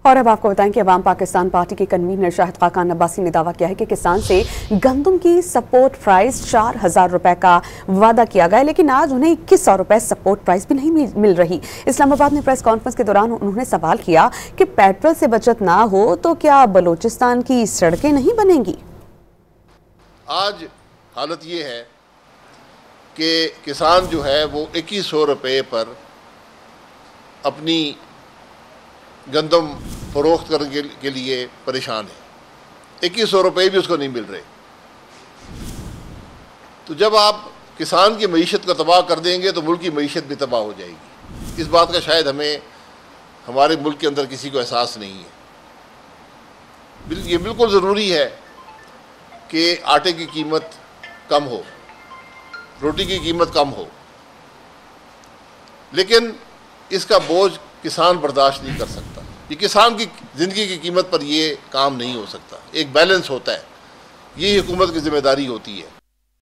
اور اب آپ کو بتائیں کہ عوام پاکستان پارٹی کے کنوینر شاہد خاقان عباسی نے دعویٰ کیا ہے کہ کسان سے گندم کی سپورٹ پرائز 4,000 روپے کا وعدہ کیا گیا، لیکن آج انہیں 2,100 روپے سپورٹ پرائز بھی نہیں مل رہی۔ اسلام آباد میں پریس کانفرنس کے دوران انہوں نے سوال کیا کہ پیٹرول سے بچت نہ ہو تو کیا بلوچستان کی سڑکیں نہیں بنیں گی؟ آج حالت یہ ہے کہ کسان جو ہے وہ 2,100 روپے پر اپنی گندم فروخت کرنے کے لیے پریشان ہے۔ 2,100 روپے بھی اس کو نہیں مل رہے۔ تو جب آپ کسان کی معیشت کو تباہ کر دیں گے تو ملک کی معیشت بھی تباہ ہو جائے گی۔ اس بات کا شاید ہمارے ملک کے اندر کسی کو احساس نہیں ہے۔ یہ بالکل ضروری ہے کہ آٹے کی قیمت کم ہو، روٹی کی قیمت کم ہو، لیکن اس کا بوجھ کسان برداشت نہیں کر سکتا۔ یہ کسان کی زندگی کی قیمت پر یہ کام نہیں ہو سکتا۔ ایک بیلنس ہوتا ہے، یہ حکومت کی ذمہ داری ہوتی ہے۔